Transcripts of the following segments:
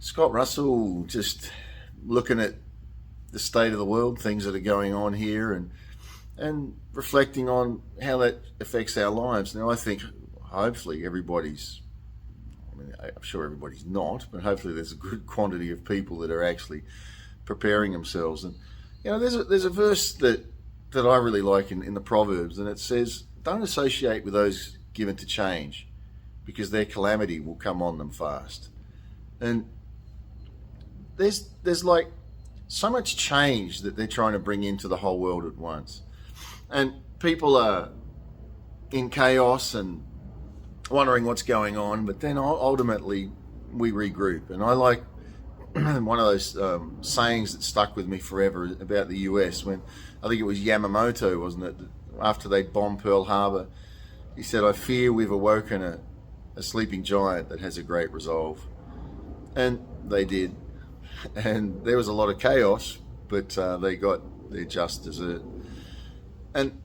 Scott Russell, just looking at the state of the world, things that are going on here, and reflecting on how that affects our lives. Now, I think hopefully everybody's, I'm sure everybody's not, but hopefully there's a good quantity of people that are actually preparing themselves. And there's a verse that I really like in the Proverbs, and it says, "Don't associate with those given to change, because their calamity will come on them fast." And there's like so much change that they're trying to bring into the whole world at once, and people are in chaos and wondering what's going on. But then ultimately we regroup, and I like one of those sayings that stuck with me forever about the US, when I think it was Yamamoto, wasn't it, after they bombed Pearl Harbor. He said, "I fear we've awoken a sleeping giant that has a great resolve." And they did. And there was a lot of chaos, but they got their just dessert. And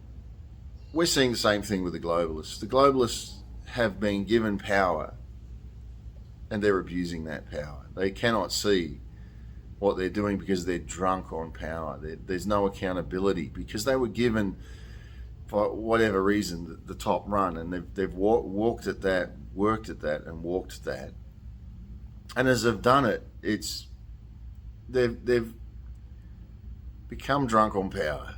we're seeing the same thing with the globalists. The globalists have been given power, and they're abusing that power. They cannot see what they're doing because they're drunk on power. There's no accountability because they were given, for whatever reason, the top run, and they've walked at that, worked at that, and walked at that. And as they've done it, they've become drunk on power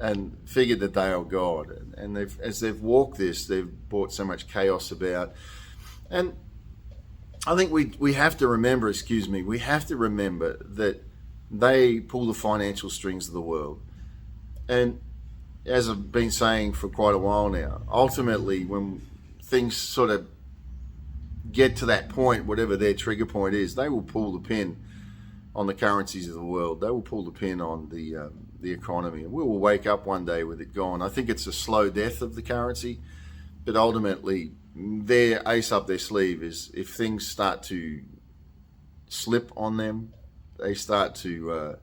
and figured that they are God. And as they've walked this, they've brought so much chaos about. And I think we have to remember, that they pull the financial strings of the world. And as I've been saying for quite a while now, ultimately when things sort of get to that point, whatever their trigger point is, they will pull the pin on the currencies of the world. They will pull the pin on the economy, and we will wake up one day with it gone. I think it's a slow death of the currency, but ultimately their ace up their sleeve is if things start to slip on them, they start to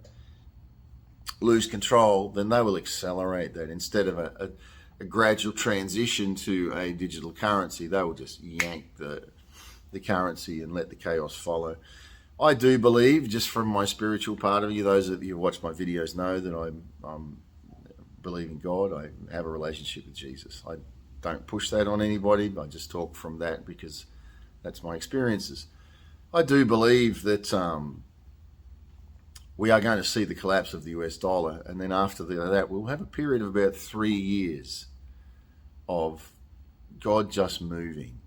lose control, then they will accelerate that. Instead of a gradual transition to a digital currency, they will just yank the currency and let the chaos follow. I do believe, just from my spiritual part of you, those of you who watch my videos know that I believe in God. I have a relationship with Jesus. I don't push that on anybody. I just talk from that because that's my experiences. I do believe that we are going to see the collapse of the US dollar, and then after that we'll have a period of about 3 years of God just moving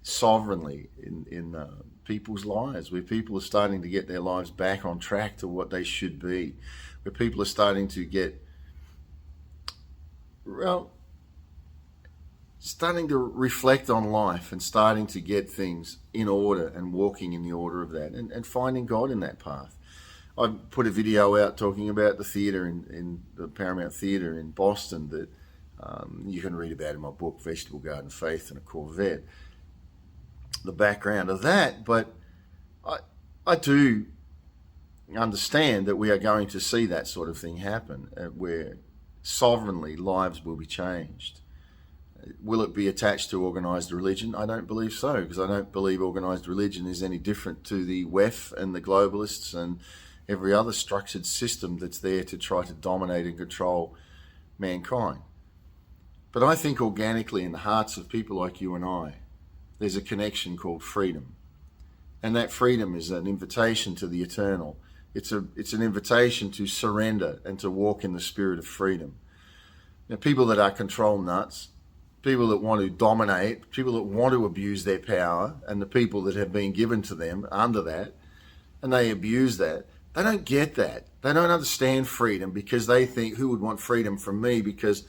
sovereignly in people's lives, where people are starting to get their lives back on track to what they should be, where people are starting to starting to reflect on life and starting to get things in order and walking in the order of that, and finding God in that path. I put a video out talking about the theatre in the Paramount Theatre in Boston that you can read about in my book, Vegetable Garden Faith and a Corvette, the background of that. But I do understand that we are going to see that sort of thing happen, where sovereignly lives will be changed. Will it be attached to organised religion? I don't believe so, because I don't believe organised religion is any different to the WEF and the globalists and every other structured system that's there to try to dominate and control mankind. But I think organically in the hearts of people like you and I, there's a connection called freedom. And that freedom is an invitation to the eternal. It's an invitation to surrender and to walk in the spirit of freedom. Now, people that are control nuts, people that want to dominate, people that want to abuse their power, and the people that have been given to them under that, and they abuse that, they don't get that. They don't understand freedom, because they think, who would want freedom from me? Because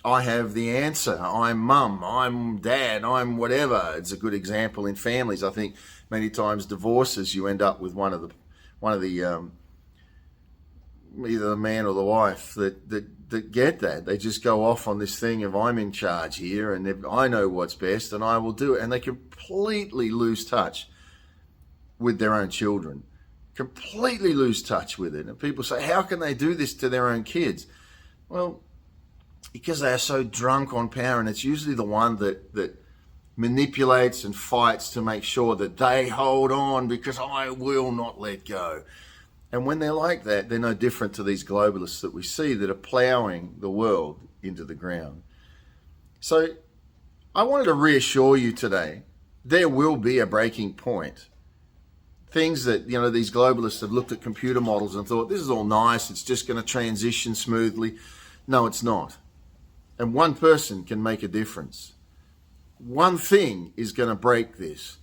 I have the answer. I'm mum, I'm dad, I'm whatever. It's a good example in families. I think many times divorces, you end up with one of the either the man or the wife that get that. They just go off on this thing of, I'm in charge here and I know what's best and I will do it. And they completely lose touch with their own children, completely lose touch with it. And people say, how can they do this to their own kids? Well, because they are so drunk on power, and it's usually the one that manipulates and fights to make sure that they hold on because I will not let go. And when they're like that, they're no different to these globalists that we see that are ploughing the world into the ground. So I wanted to reassure you today, there will be a breaking point. Things that, these globalists have looked at computer models and thought, this is all nice, it's just going to transition smoothly. No, it's not. And one person can make a difference. One thing is going to break this,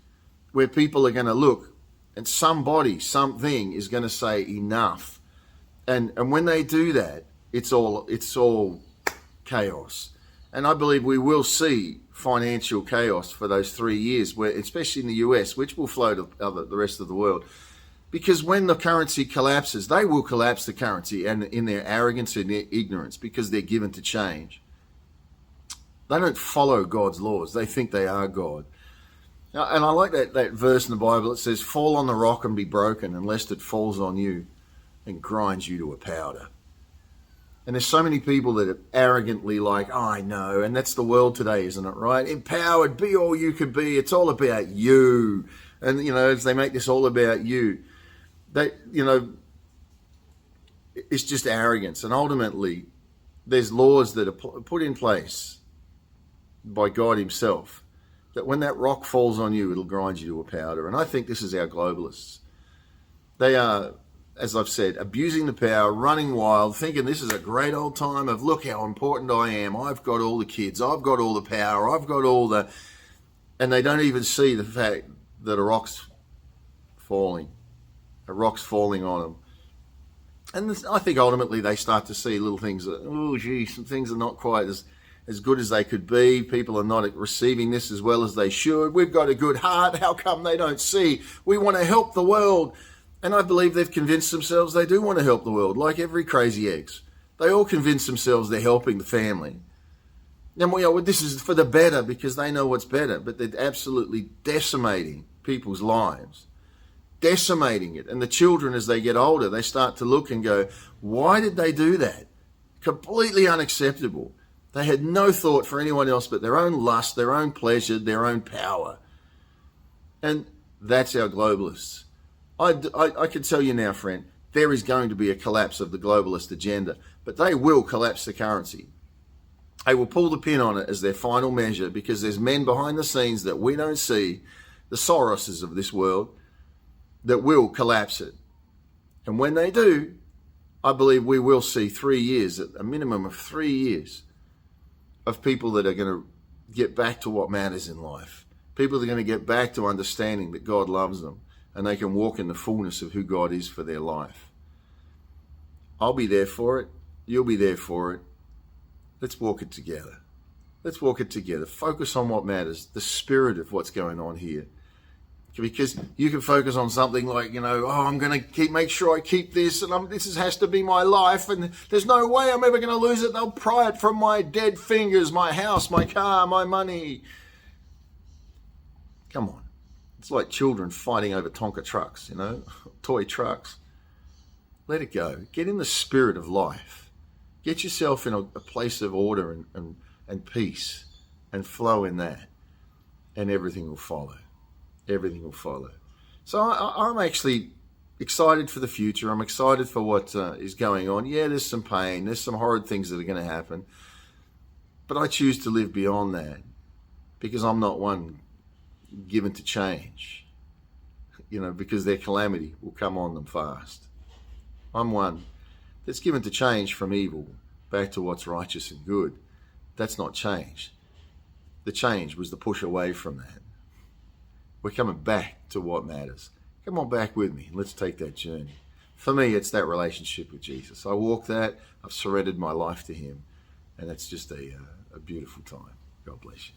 where people are going to look and somebody, something is going to say enough. And when they do that, it's all chaos. And I believe we will see financial chaos for those 3 years, where, especially in the US, which will flow to the rest of the world. Because when the currency collapses, they will collapse the currency, and in their arrogance and their ignorance, because they're given to change. They don't follow God's laws. They think they are God. And I like that verse in the Bible. It says, fall on the rock and be broken, unless it falls on you and grinds you to a powder. And there's so many people that are arrogantly like, oh, I know. And that's the world today, isn't it, right? Empowered, be all you could be. It's all about you. And, as they make this all about you, it's just arrogance. And ultimately, there's laws that are put in place by God himself, that when that rock falls on you, it'll grind you to a powder. And I think this is our globalists. They are, as I've said, abusing the power, running wild, thinking this is a great old time of, look how important I am. I've got all the kids. I've got all the power. I've got all the... And they don't even see the fact that a rock's falling. A rock's falling on them. And I think ultimately they start to see little things that, oh, gee, some things are not quite as good as they could be. People are not receiving this as well as they should. We've got a good heart. How come they don't see? We want to help the world. And I believe they've convinced themselves they do want to help the world, like every crazy ex. They all convince themselves they're helping the family. And this is for the better because they know what's better, but they're absolutely decimating people's lives. Decimating it. And the children, as they get older, they start to look and go, why did they do that? Completely unacceptable. They had no thought for anyone else but their own lust, their own pleasure, their own power. And that's our globalists. I can tell you now, friend, there is going to be a collapse of the globalist agenda, but they will collapse the currency. They will pull the pin on it as their final measure because there's men behind the scenes that we don't see, the Soroses of this world, that will collapse it. And when they do, I believe we will see 3 years, a minimum of 3 years, of people that are going to get back to what matters in life. People that are going to get back to understanding that God loves them and they can walk in the fullness of who God is for their life. I'll be there for it. You'll be there for it. Let's walk it together. Let's walk it together. Focus on what matters, the spirit of what's going on here. Because you can focus on something like, I'm going to make sure I keep this, and has to be my life, and there's no way I'm ever going to lose it. They'll pry it from my dead fingers, my house, my car, my money. Come on. It's like children fighting over Tonka trucks, toy trucks. Let it go. Get in the spirit of life. Get yourself in a place of order and peace and flow in that, and everything will follow. Everything will follow. So I'm actually excited for the future. I'm excited for what is going on. Yeah, there's some pain. There's some horrid things that are going to happen. But I choose to live beyond that because I'm not one given to change, because their calamity will come on them fast. I'm one that's given to change from evil back to what's righteous and good. That's not change. The change was the push away from that. We're coming back to what matters. Come on back with me. Let's take that journey. For me, it's that relationship with Jesus. I walk that. I've surrendered my life to him. And it's just a beautiful time. God bless you.